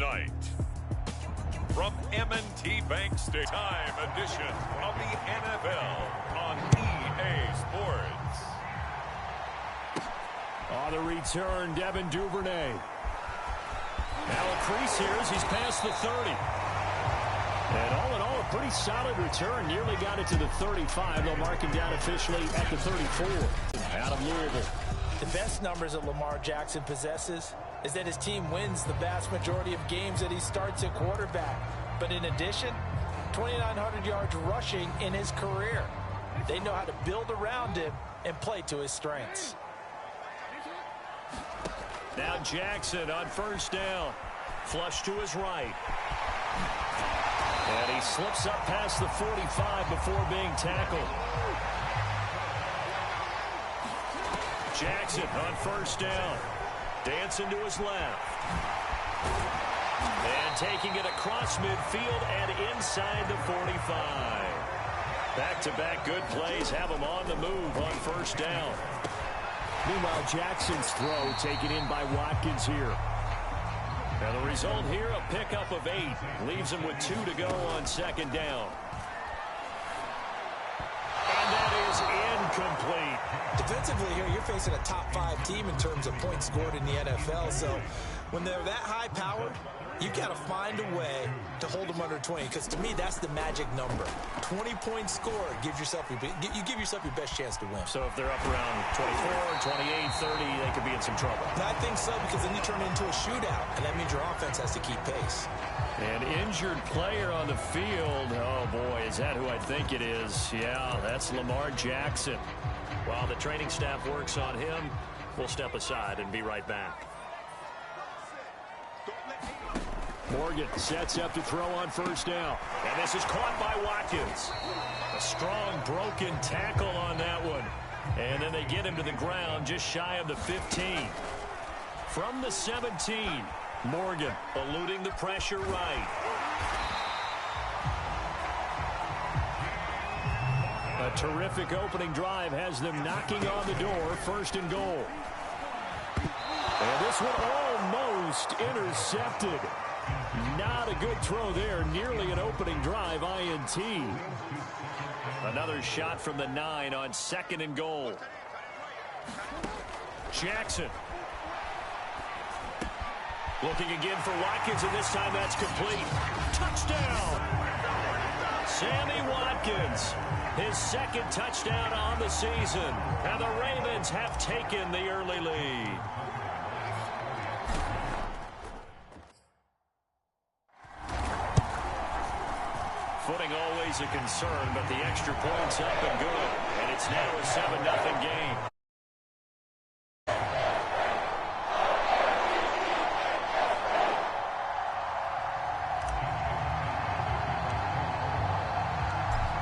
tonight. From M&T Bank Stadium, time edition of the NFL on EA Sports. On the return, Devin Duvernay. Now a crease here as he's past the 30. And all in all, a pretty solid return. Nearly got it to the 35. They'll mark him down officially at the 34. Out of Louisville. The best numbers that Lamar Jackson possesses is that his team wins the vast majority of games that he starts at quarterback. But in addition, 2,900 yards rushing in his career. They know how to build around him and play to his strengths. Now Jackson on first down. Flush to his right. And he slips up past the 45 before being tackled. Jackson on first down. Dancing to his left. And taking it across midfield and inside the 45. Back-to-back good plays have him on the move on first down. Meanwhile, Jackson's throw taken in by Watkins here. Now the result here, a pickup of 8. Leaves him with 2 to go on second down. And that is incomplete. Defensively here, you're facing a top 5 team in terms of points scored in the NFL. So when they're that high powered, you got to find a way to hold them under 20, because to me, that's the magic number. 20 points scored, you give yourself your best chance to win. So if they're up around 24, 28, 30, they could be in some trouble. I think so, because then you turn it into a shootout, and that means your offense has to keep pace. An injured player on the field. Oh, boy, is that who I think it is? Yeah, that's Lamar Jackson. While the training staff works on him, we'll step aside and be right back. Morgan sets up to throw on first down. And this is caught by Watkins. A strong broken tackle on that one. And then they get him to the ground just shy of the 15. From the 17, Morgan eluding the pressure right. A terrific opening drive has them knocking on the door, first and goal. And this one almost intercepted. Not a good throw there. Nearly an opening drive, INT. Another shot from the 9 on second and goal. Jackson. Looking again for Watkins, and this time that's complete. Touchdown! Sammy Watkins. His second touchdown on the season. And the Ravens have taken the early lead. Footing always a concern, but the extra point's up and good. And it's now a 7-0 game.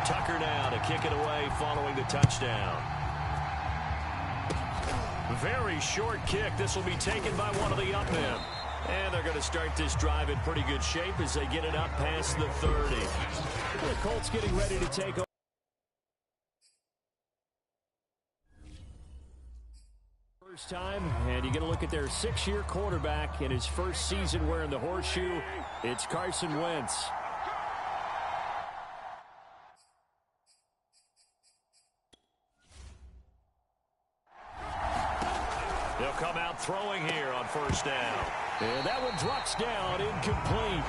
Tucker now to kick it away following the touchdown. Very short kick. This will be taken by one of the up men. And they're going to start this drive in pretty good shape as they get it up past the 30. The Colts getting ready to take over. First time, and you're going to look at their 6-year quarterback in his first season wearing the horseshoe. It's Carson Wentz. They'll come out throwing here on first down. And that one drops down, incomplete.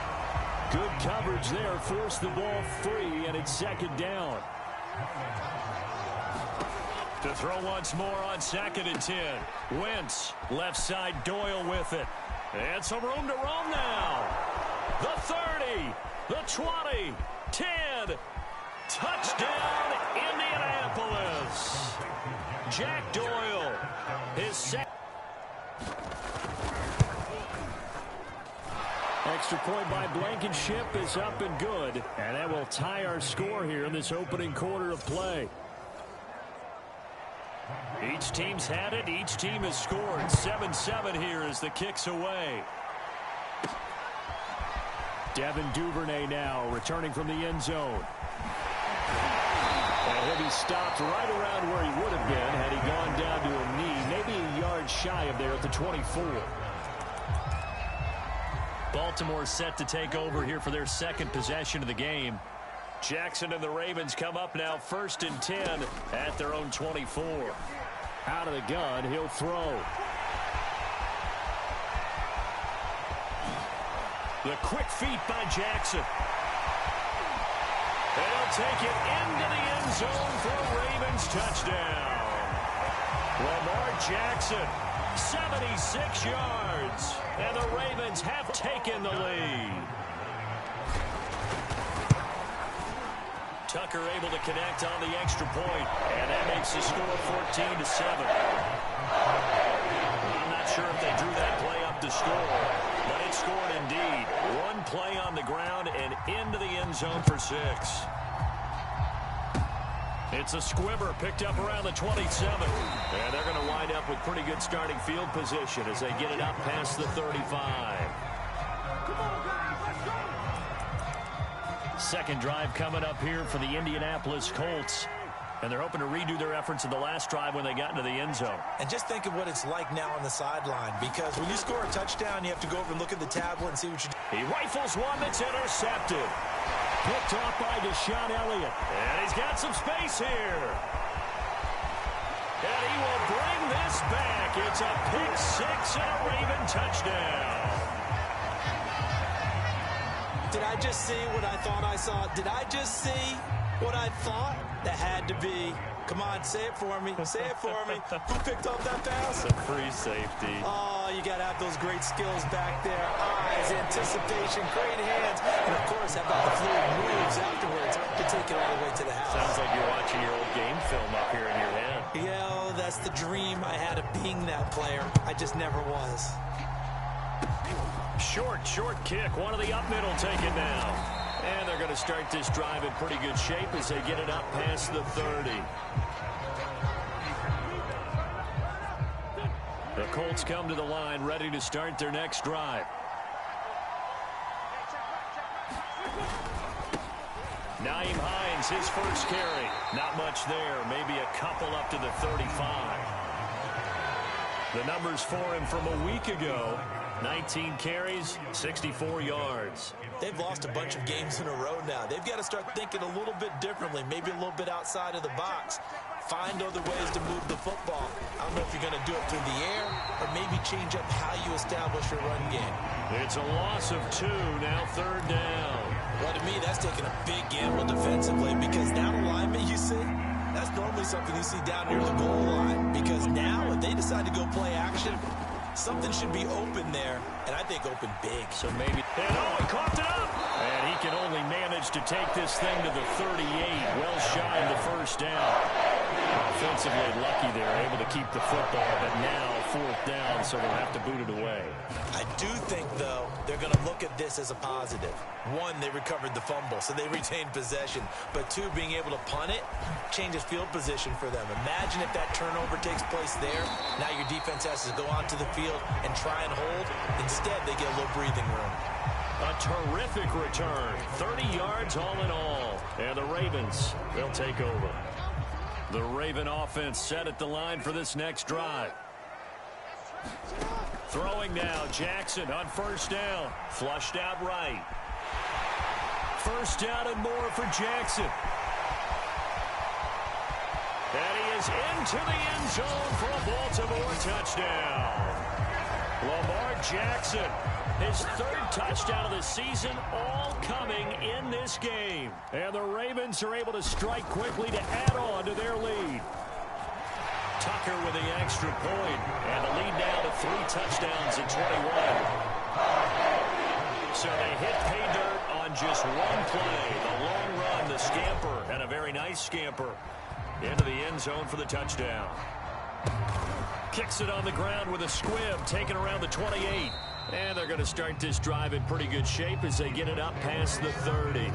Good coverage there, forced the ball free, and it's second down. To throw once more on second and 10. Wentz, left side, Doyle with it. And some room to roam now. The 30, the 20, 10. Touchdown, Indianapolis. Jack Doyle, his second. Extra point by Blankenship is up and good. And that will tie our score here in this opening quarter of play. Each team's had it. Each team has scored. 7-7 here as the kick's away. Devin Duvernay now returning from the end zone. And he'll be stopped right around where he would have been had he gone down to a knee. Maybe a yard shy of there at the 24. Baltimore set to take over here for their second possession of the game. Jackson and the Ravens come up now 1st and 10 at their own 24. Out of the gun, he'll throw. The quick feet by Jackson. They'll take it into the end zone for a Ravens touchdown. Lamar Jackson, 76 yards, and the Ravens have taken the lead. Tucker able to connect on the extra point, and that makes the score 14-7. I'm not sure if they drew that play up to score, but it scored indeed. One play on the ground and into the end zone for 6. It's a squibber picked up around the 27. And they're going to wind up with pretty good starting field position as they get it up past the 35. Second drive coming up here for the Indianapolis Colts. And they're hoping to redo their efforts in the last drive when they got into the end zone. And just think of what it's like now on the sideline, because when you score a touchdown, you have to go over and look at the tablet and see what you do. He rifles one that's intercepted. Picked off by Deshaun Elliott. And he's got some space here. And he will bring this back. It's a pick 6 and a Raven touchdown. Did I just see what I thought I saw? Did I just see what I thought? That had to be. Come on, say it for me. Say it for me. Who picked up that pass? It's a free safety. Oh, you got to have those great skills back there. Eyes, anticipation, great hands. And, of course, how about the fluid moves afterwards to take it all the way to the house. Sounds like you're watching your old game film up here in your head. Yeah, oh, that's the dream I had of being that player. I just never was. Short kick. One of the up middle taken now. And they're going to start this drive in pretty good shape as they get it up past the 30. The Colts come to the line ready to start their next drive. Nyheim Hines, his first carry. Not much there. Maybe a couple up to the 35. The numbers for him from a week ago. 19 carries, 64 yards. They've lost a bunch of games in a row now. They've got to start thinking a little bit differently, maybe a little bit outside of the box. Find other ways to move the football. I don't know if you're going to do it through the air or maybe change up how you establish your run game. It's a loss of 2, now 3rd down. Well, to me, that's taking a big gamble defensively, because that alignment you see, that's normally something you see down near the goal line. Because now, if they decide to go play action, something should be open there, and I think open big. So maybe... And he coughed it up! And he can only manage to take this thing to the 38. Well shy of the first down. Offensively lucky they're able to keep the football, but now 4th down, so they'll have to boot it away. I do think, though, they're going to look at this as a positive. 1, they recovered the fumble, so they retained possession. But 2, being able to punt it changes field position for them. Imagine if that turnover takes place there. Now your defense has to go onto the field and try and hold. Instead, they get a little breathing room. A terrific return. 30 yards all in all. And the Ravens, they'll take over. The Raven offense set at the line for this next drive. Throwing now, Jackson on 1st down. Flushed out right. 1st down and more for Jackson. And he is into the end zone for a Baltimore touchdown. Lamar Jackson, his 3rd touchdown of the season, all coming in this game. And the Ravens are able to strike quickly to add on to their lead. Tucker with the extra point, and the lead now to 3 touchdowns at 21. So they hit pay dirt on just one play. The long run, the scamper, and a very nice scamper into the end zone for the touchdown. Kicks it on the ground with a squib, taken around the 28. And they're going to start this drive in pretty good shape as they get it up past the 30.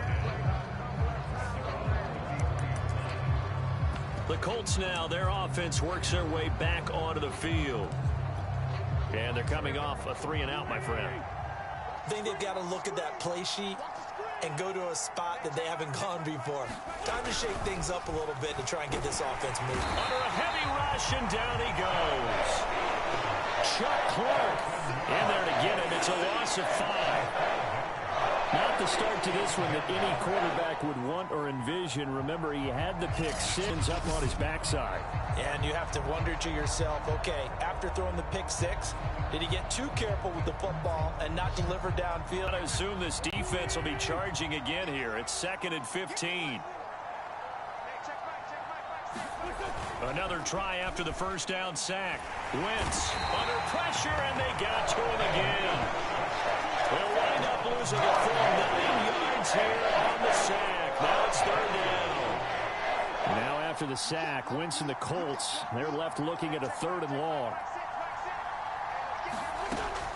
The Colts now, their offense works their way back onto the field. And they're coming off a 3-and-out, my friend. I think they've got to look at that play sheet and go to a spot that they haven't gone before. Time to shake things up a little bit to try and get this offense moving. Under a heavy rush, and down he goes. Chuck Clark in there to get him. It's a loss of 5. Not the start to this one that any quarterback would want or envision. Remember, he had the pick six up on his backside. And you have to wonder to yourself, okay, after throwing the pick six, did he get too careful with the football and not deliver downfield? I assume this defense will be charging again here. It's 2nd and 15. Another try after the first down sack. Wentz under pressure, and they got to him again. They'll wind up losing a full 9 yards here on the sack. Now it's 3rd down. Now after the sack, Wentz and the Colts, they're left looking at a 3rd and long.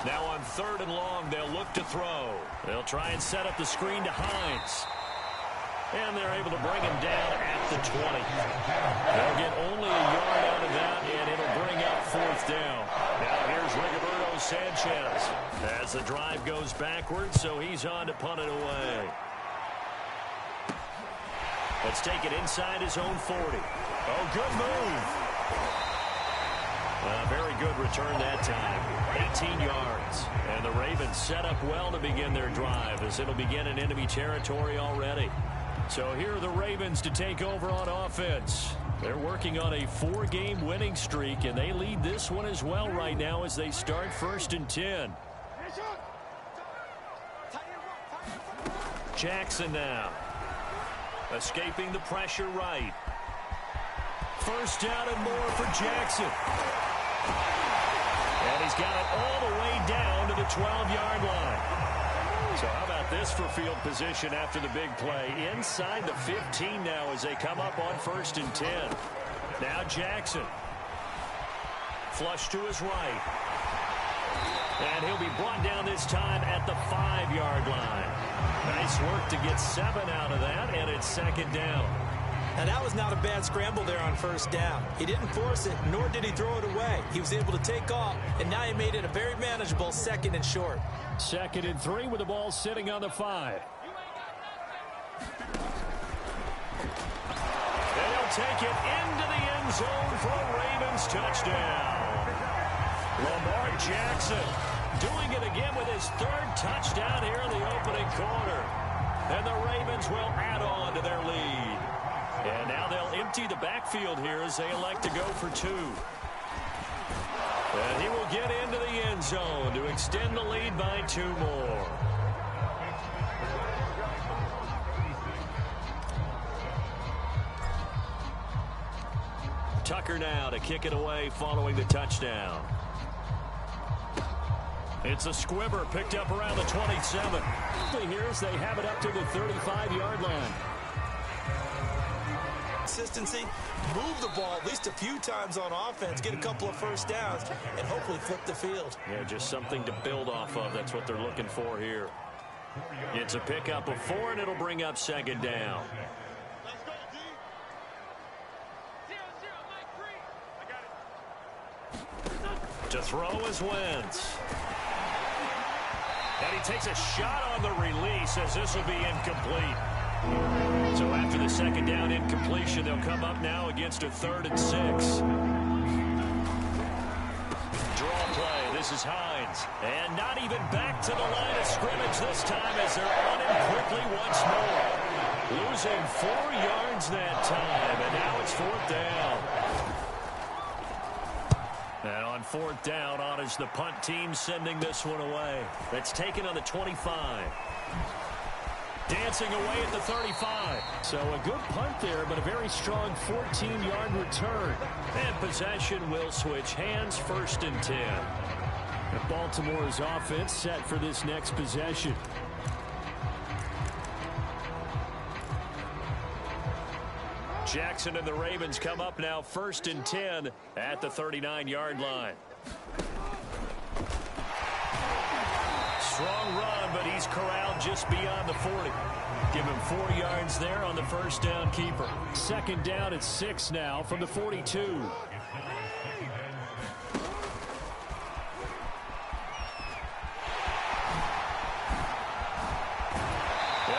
Now on 3rd and long, they'll look to throw. They'll try and set up the screen to Hines. And they're able to bring him down at the 20. They'll get only a yard out of that, and it'll bring up 4th down. Now here's Rigoberto Sanchez as the drive goes backwards, so he's on to punt it away. Let's take it inside his own 40. Oh, good move. Very good return that time. 18 yards. And the Ravens set up well to begin their drive as it'll begin in enemy territory already. So here are the Ravens to take over on offense. They're working on a 4-game winning streak, and they lead this one as well right now as they start 1st and 10. Jackson now. Escaping the pressure right. 1st down and more for Jackson. And he's got it all the way down to the 12-yard line. So how about this for field position after the big play? Inside the 15 now as they come up on 1st and 10. Now Jackson. Flush to his right. And he'll be brought down this time at the 5-yard line. Nice work to get 7 out of that, and it's 2nd down. Now, that was not a bad scramble there on 1st down. He didn't force it, nor did he throw it away. He was able to take off, and now he made it a very manageable 2nd and short. 2nd and 3 with the ball sitting on the 5. And he'll take it into the end zone for a Ravens touchdown. Lamar Jackson doing it again with his 3rd touchdown here in the opening quarter. And the Ravens will add on to their lead. And now they'll empty the backfield here as they elect to go for 2. And he will get into the end zone to extend the lead by 2 more. Tucker now to kick it away following the touchdown. It's a squibber picked up around the 27. Here as they have it up to the 35-yard line. Consistency, move the ball at least a few times on offense, get a couple of 1st downs, and hopefully flip the field. Yeah, just something to build off of. That's what they're looking for here. It's a pickup of 4, and it'll bring up 2nd down. To throw is Wentz. And he takes a shot on the release as this will be incomplete. So after the 2nd down incompletion, they'll come up now against a 3rd and 6. Draw play. This is Hines. And not even back to the line of scrimmage this time as they're on him quickly once more. Losing 4 yards that time, and now it's 4th down. And on 4th down, on is the punt team sending this one away. That's taken on the 25. Dancing away at the 35. So a good punt there, but a very strong 14-yard return. And possession will switch hands, 1st and 10. And Baltimore's offense set for this next possession. Jackson and the Ravens come up now 1st and 10 at the 39-yard line. Strong run, but he's corralled just beyond the 40. Give him 4 yards there on the 1st down keeper. 2nd down at 6 now from the 42. And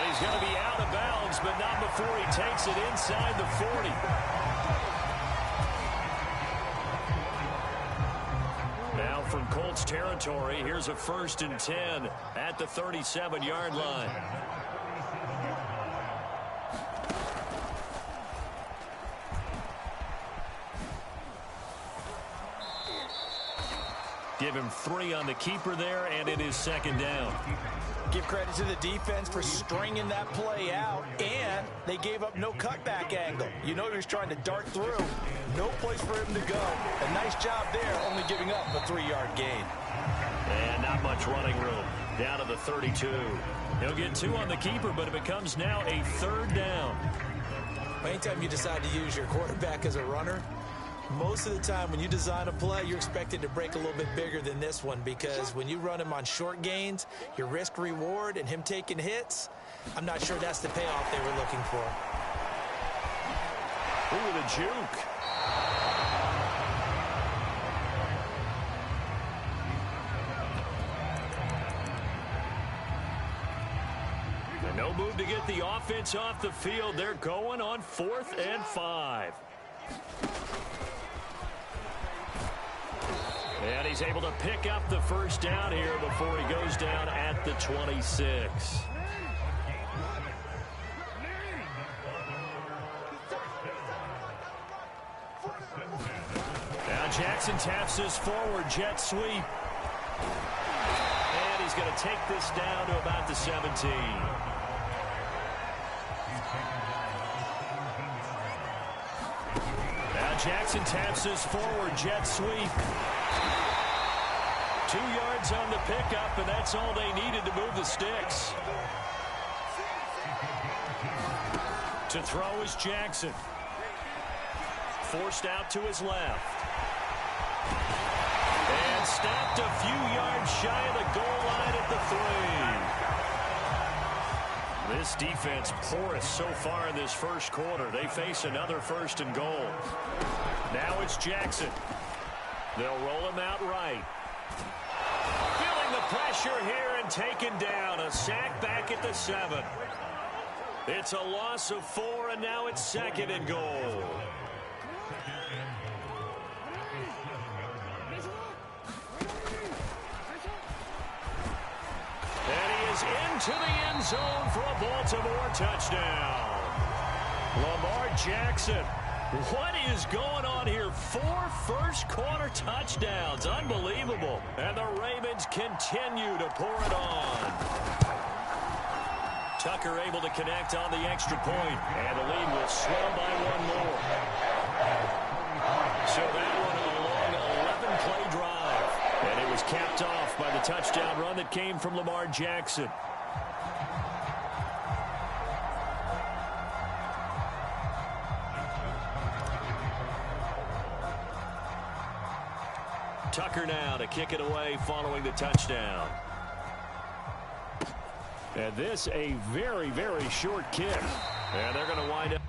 he's going to be out of bounds, but not before he takes it inside the 40. Now from Colts territory. Here's a 1st and 10 at the 37-yard line. Give him 3 on the keeper there, and it is 2nd down. Give credit to the defense for stringing that play out, and they gave up no cutback angle. You know he was trying to dart through. No place for him to go. A nice job there, only giving up a 3-yard gain. And not much running room. Down to the 32. He'll get 2 on the keeper, but it becomes now a 3rd down. Anytime you decide to use your quarterback as a runner, most of the time when you design a play, you're expected to break a little bit bigger than this one, because when you run him on short gains, your risk-reward and him taking hits, I'm not sure that's the payoff they were looking for. Ooh, the juke. And no move to get the offense off the field. They're going on 4th and 5. And he's able to pick up the 1st down here before he goes down at the 26. Now Jackson taps his forward jet sweep. And he's going to take this down to about the 17. Now Jackson taps his forward jet sweep. 2 yards on the pickup, and that's all they needed to move the sticks. To throw is Jackson. Forced out to his left. And stopped a few yards shy of the goal line at the 3. This defense porous so far in this first quarter. They face another 1st and goal. Now it's Jackson. They'll roll him out right. Feeling the pressure here and taken down. A sack back at the 7. It's a loss of 4, and now it's 2nd and goal. And he is into the end zone for a Baltimore touchdown. Lamar Jackson. What is going on here? 4 first-quarter touchdowns. Unbelievable. And the Ravens continue to pour it on. Tucker able to connect on the extra point. And the lead will swell by 1 more. So that one a long 11-play drive. And it was capped off by the touchdown run that came from Lamar Jackson. Tucker now to kick it away following the touchdown. And this a very, very short kick. And they're going to wind up.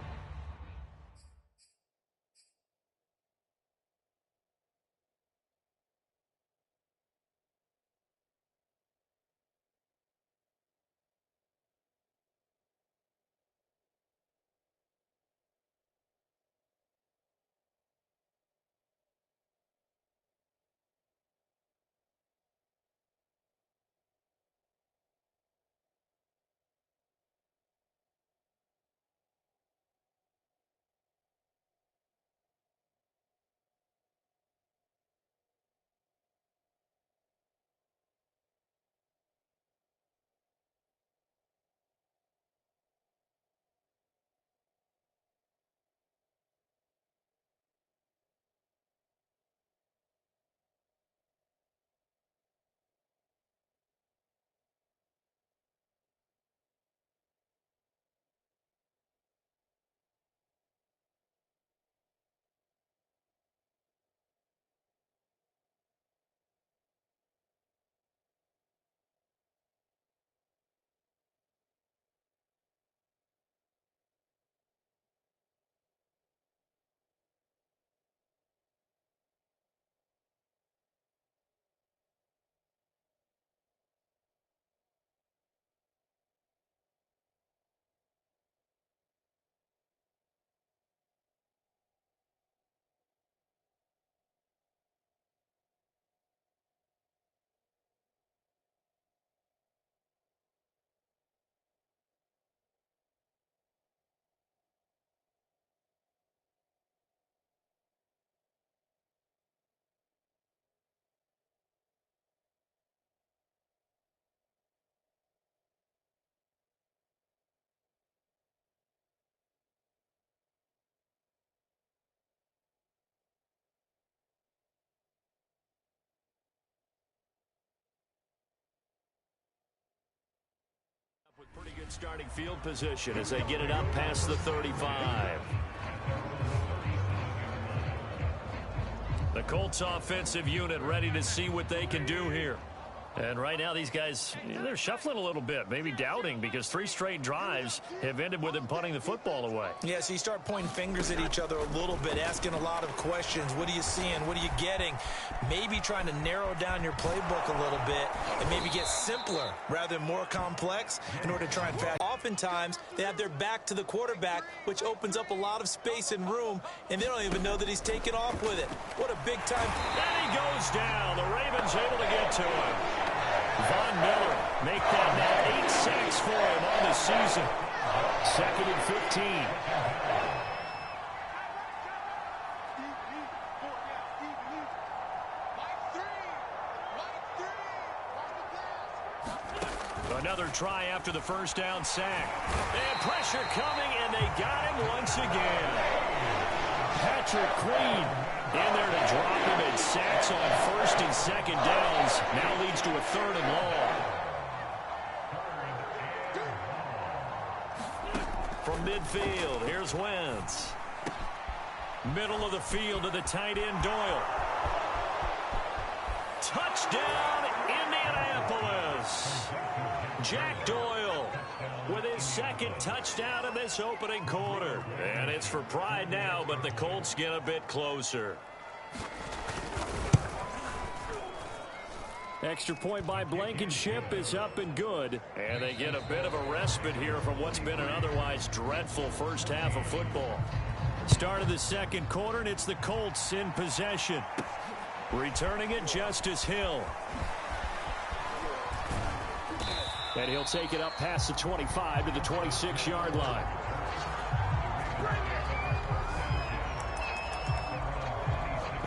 Good starting field position as they get it up past the 35. The Colts offensive unit ready to see what they can do here. And right now these guys, they're shuffling a little bit, maybe doubting, because 3 straight drives have ended with them punting the football away. Yeah, so you start pointing fingers at each other a little bit, asking a lot of questions. What are you seeing? What are you getting? Maybe trying to narrow down your playbook a little bit and maybe get simpler rather than more complex in order to try and fast. Oftentimes, they have their back to the quarterback, which opens up a lot of space and room, and they don't even know that he's taking off with it. What a big time. And he goes down. The Ravens able to get to him. Von Miller make that now 8 sacks for him on the season. 2nd and 15. Another try after the first down sack. And pressure coming, and they got him once again. Patrick Queen in there to drop him, and sacks on 1st and 2nd downs. Now leads to a 3rd and long. From midfield, here's Wentz. Middle of the field to the tight end, Doyle. Touchdown, Indianapolis. Jack Doyle with his 2nd touchdown of this opening quarter. And it's for pride now, but the Colts get a bit closer. Extra point by Blankenship is up and good. And they get a bit of a respite here from what's been an otherwise dreadful first half of football. Start of the 2nd quarter, and it's the Colts in possession. Returning it, Justice Hill. And he'll take it up past the 25 to the 26-yard line.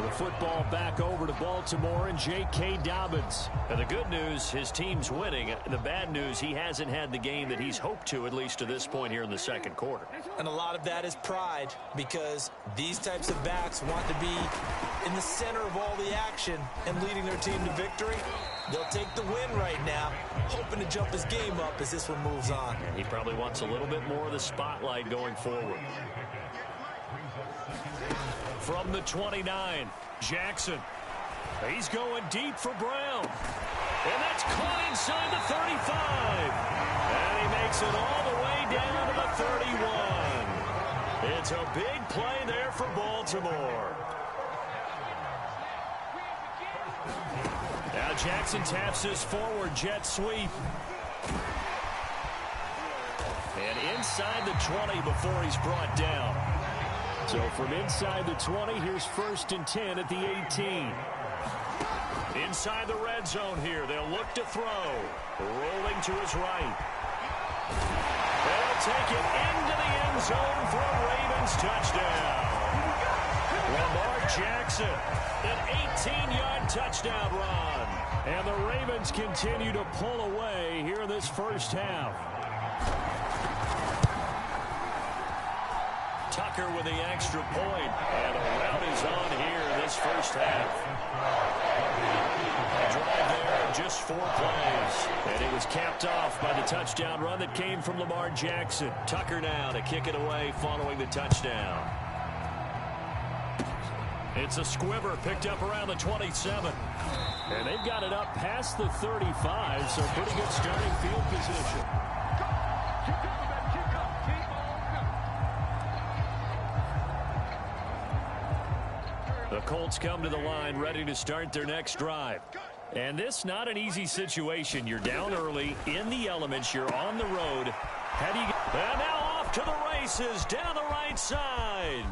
The football back over to Baltimore and J.K. Dobbins. And the good news, his team's winning. The bad news, he hasn't had the game that he's hoped to, at least to this point here in the 2nd quarter. And a lot of that is pride, because these types of backs want to be in the center of all the action and leading their team to victory. They'll take the win right now, hoping to jump his game up as this one moves on. And he probably wants a little bit more of the spotlight going forward. From the 29, Jackson. He's going deep for Brown. And that's caught inside the 35. And he makes it all the way down to the 31. It's a big play there for Baltimore. Now Jackson taps his forward jet sweep. And inside the 20 before he's brought down. So from inside the 20, here's 1st and 10 at the 18. Inside the red zone here, they'll look to throw. Rolling to his right. They'll take it into the end zone for a Ravens touchdown. Lamar Jackson, an 18-yard touchdown run. And the Ravens continue to pull away here in this first half. Tucker with the extra point. And a rout is on here in this first half. A drive there of just 4 plays. And it was capped off by the touchdown run that came from Lamar Jackson. Tucker now to kick it away following the touchdown. It's a squibber picked up around the 27. And they've got it up past the 35, so pretty good starting field position. The Colts come to the line ready to start their next drive. And this not an easy situation. You're down early, in the elements, you're on the road. How do you get... And now off to the races, down the right side.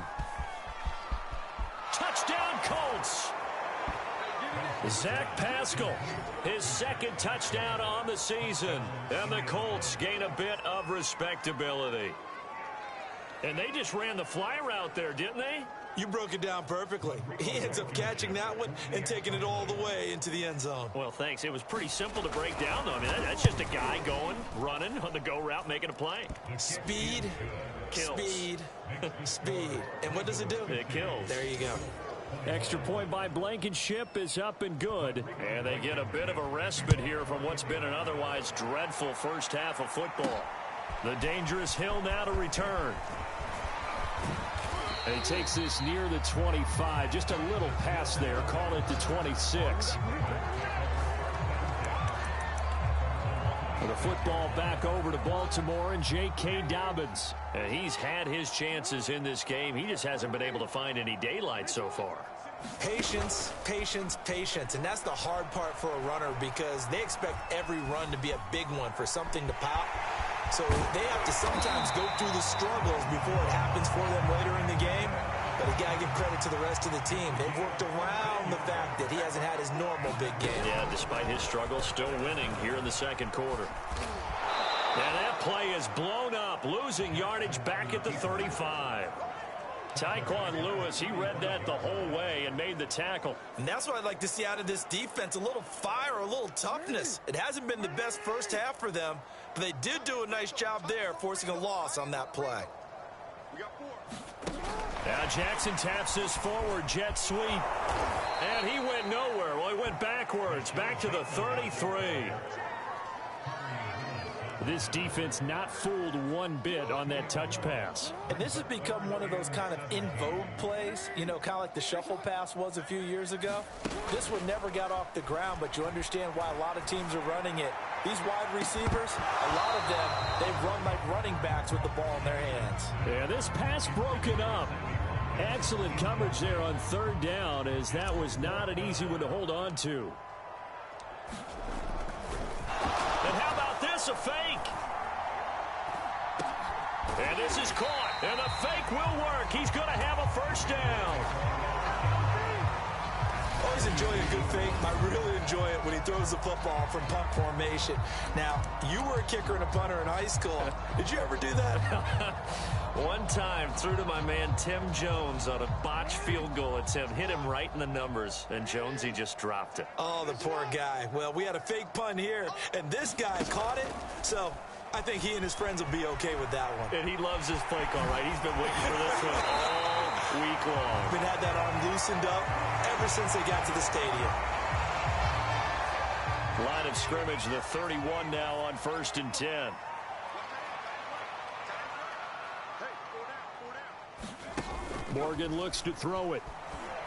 Touchdown Colts. Zach Pascal, his 2nd touchdown on the season. And the Colts gain a bit of respectability. And they just ran the fly route there, didn't they? You broke it down perfectly. He ends up catching that one and taking it all the way into the end zone. Well, thanks. It was pretty simple to break down, though. I mean, that's just a guy going, running on the go route, making a play. Speed, kills. Speed, speed. And what does it do? It kills. There you go. Extra point by Blankenship is up and good. And they get a bit of a respite here from what's been an otherwise dreadful first half of football. The dangerous Hill now to return. And he takes this near the 25. Just a little pass there. Call it the 26. The football back over to Baltimore and J.K. Dobbins. And he's had his chances in this game. He just hasn't been able to find any daylight so far. Patience, patience, patience. And that's the hard part for a runner because they expect every run to be a big one for something to pop. So they have to sometimes go through the struggles before it happens for them later in the game. But you got to give credit to the rest of the team. They've worked around the fact that he hasn't had his normal big game. Yeah, despite his struggles, still winning here in the second quarter. And that play is blown up, losing yardage back at the 35. Tyquan Lewis, he read that the whole way and made the tackle. And that's what I'd like to see out of this defense, a little fire, a little toughness. It hasn't been the best first half for them, but they did do a nice job there, forcing a loss on that play. Now Jackson taps this forward jet sweep. And he went nowhere. Well, he went backwards, back to the 33. This defense not fooled one bit on that touch pass. And this has become one of those kind of in vogue plays, you know, kind of like the shuffle pass was a few years ago. This one never got off the ground, but you understand why a lot of teams are running it. These wide receivers, a lot of them, they run like running backs with the ball in their hands. Yeah, this pass broken up. Excellent coverage there on third down, as that was not an easy one to hold on to. And how about this, a fake? And this is caught, and the fake will work. He's going to have a first down. Always enjoy a good fake. I really enjoy it when he throws the football from punt formation. Now, you were a kicker and a punter in high school. Did you ever do that? One time, threw to my man Tim Jones on a botched field goal attempt. Hit him right in the numbers, and Jones, he just dropped it. Oh, the poor guy. Well, we had a fake punt here, and this guy caught it, so I think he and his friends will be okay with that one. And he loves his play call, right? He's been waiting for this one all week long. Been had that arm loosened up ever since they got to the stadium. Line of scrimmage, the 31 now on 1st and 10. Morgan looks to throw it.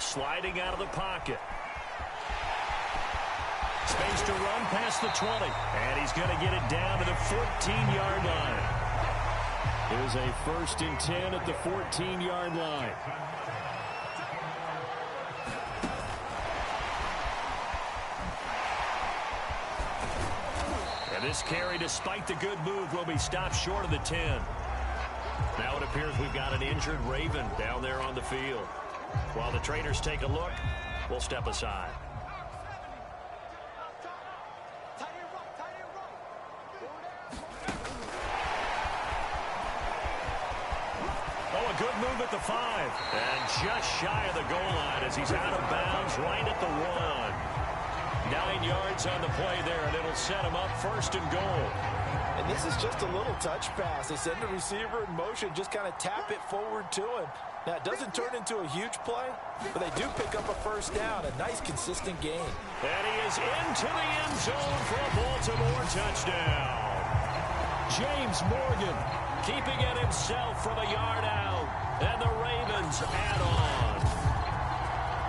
Sliding out of the pocket. Space to run past the 20. And he's going to get it down to the 14-yard line. Here's a 1st and 10 at the 14-yard line. And this carry, despite the good move, will be stopped short of the 10. Now it appears we've got an injured Raven down there on the field. While the trainers take a look, we'll step aside. Oh, a good move at the 5. And just shy of the goal line as he's out of bounds right at the 1. 9 yards on the play there, and it'll set him up 1st and goal. And this is just a little touch pass. They send the receiver in motion, just kind of tap it forward to him. Now, it doesn't turn into a huge play, but they do pick up a first down. A nice, consistent gain. And he is into the end zone for a Baltimore touchdown. James Morgan keeping it himself from a yard out. And the Ravens add on.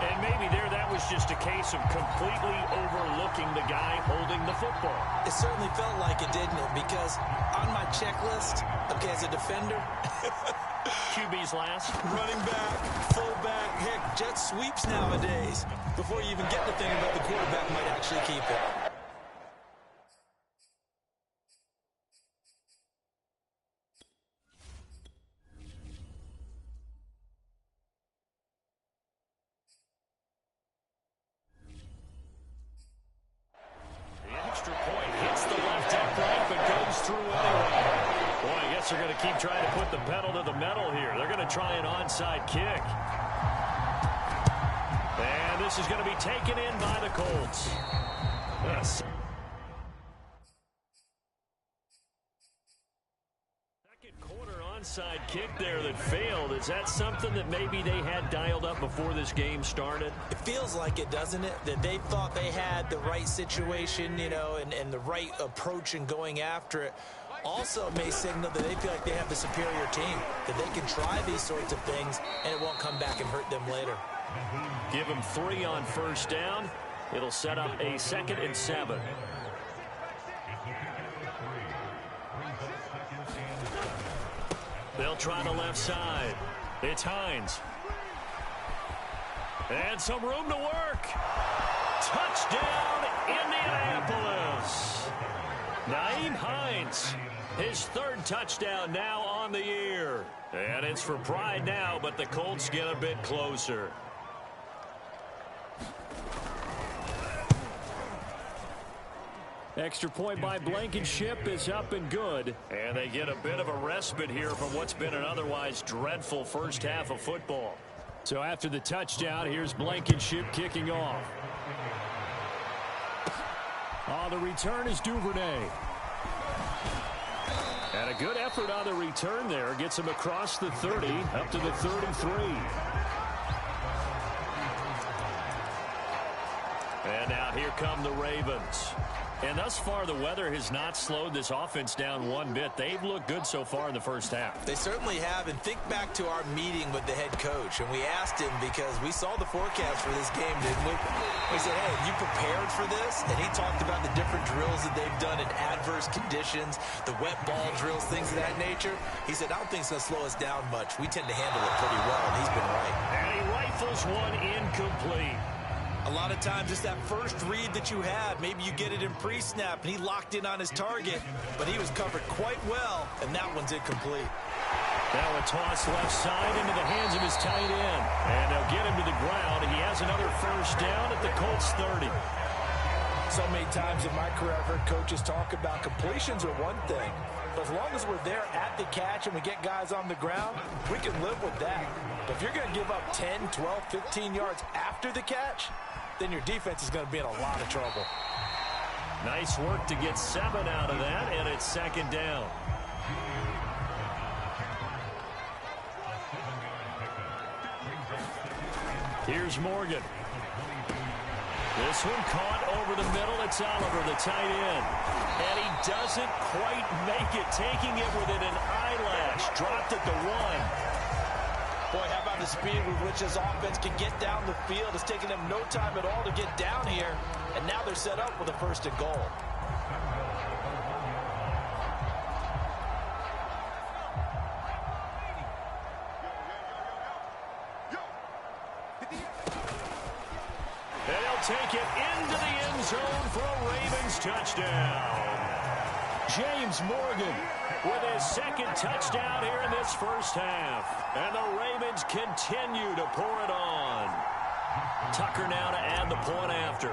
And maybe there that was just a case of completely overlooking the guy holding the football. It certainly felt like it, didn't it? Because on my checklist, okay, as a defender, QB's last. Running back, fullback, heck, jet sweeps nowadays. Before you even get to thinking about the quarterback might actually keep it. They're going to keep trying to put the pedal to the metal here. They're going to try an onside kick. And this is going to be taken in by the Colts. Yes. Second quarter onside kick there that failed. Is that something that maybe they had dialed up before this game started? It feels like it, doesn't it? That they thought they had the right situation, you know, and the right approach in going after it. Also may signal that they feel like they have the superior team, that they can try these sorts of things and it won't come back and hurt them later. Give them 3 on first down. It'll set up a 2nd and 7. They'll try the left side. It's Hines. And some room to work. Touchdown, Indianapolis. Nyheim Hines, his 3rd touchdown now on the year. And it's for pride now, but the Colts get a bit closer. Extra point by Blankenship is up and good. And they get a bit of a respite here from what's been an otherwise dreadful first half of football. So after the touchdown, here's Blankenship kicking off. On the return is Duvernay. And a good effort on the return there. Gets him across the 30, up to the 33. And now here come the Ravens. And thus far, the weather has not slowed this offense down one bit. They've looked good so far in the first half. They certainly have. And think back to our meeting with the head coach. And we asked him because we saw the forecast for this game, didn't we? We said, hey, have you prepared for this? And he talked about the different drills that they've done in adverse conditions, the wet ball drills, things of that nature. He said, I don't think it's going to slow us down much. We tend to handle it pretty well, and he's been right. And he rifles one incomplete. A lot of times it's that first read that you have. Maybe you get it in pre-snap, and he locked in on his target, but he was covered quite well, and that one's incomplete. Now a toss left side into the hands of his tight end. And they'll get him to the ground. He has another first down at the Colts 30. So many times in my career I've heard coaches talk about completions are one thing, but as long as we're there at the catch and we get guys on the ground, we can live with that. But if you're going to give up 10, 12, 15 yards after the catch, then your defense is going to be in a lot of trouble. Nice work to get 7 out of that, and it's 2nd down. Here's Morgan. This one caught over the middle. It's Oliver, the tight end. And he doesn't quite make it, taking it within an eyelash. Dropped at the 1. Boy, how about the speed with which this offense can get down the field? It's taken them no time at all to get down here, and now they're set up with a 1st and goal. And he'll take it into the end zone for a Ravens touchdown. James Morgan with his 2nd touchdown here in this first half. And the Ravens continue to pour it on. Tucker now to add the point after.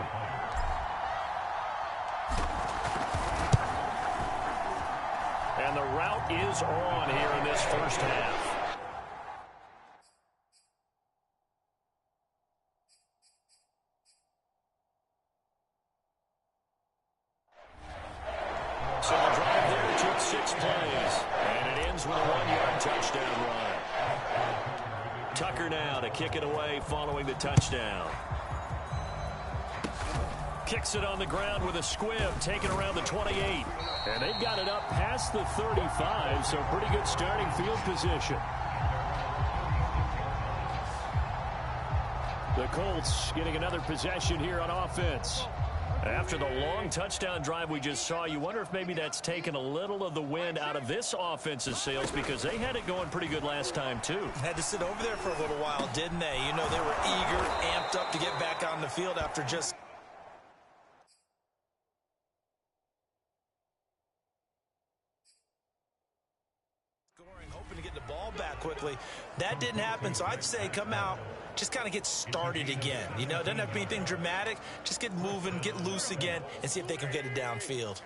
And the route is on here in this first half. So the drive there took 6 plays, and it ends with a 1-yard touchdown run. Tucker now to kick it away following the touchdown. Kicks it on the ground with a squib, taken around the 28. And they've got it up past the 35, so pretty good starting field position. The Colts getting another possession here on offense. After the long touchdown drive we just saw, you wonder if maybe that's taken a little of the wind out of this offense's sails, because they had it going pretty good last time, too. Had to sit over there for a little while, didn't they? You know, they were eager, amped up to get back on the field after just... hoping to get the ball back quickly. That didn't happen, so I'd say come out, just kind of get started again. You know, it doesn't have to be anything dramatic. Just get moving, get loose again, and see if they can get it downfield.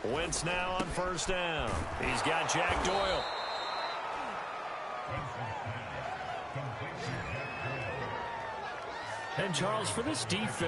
Wentz now on first down. He's got Jack Doyle. And Charles, for this defense,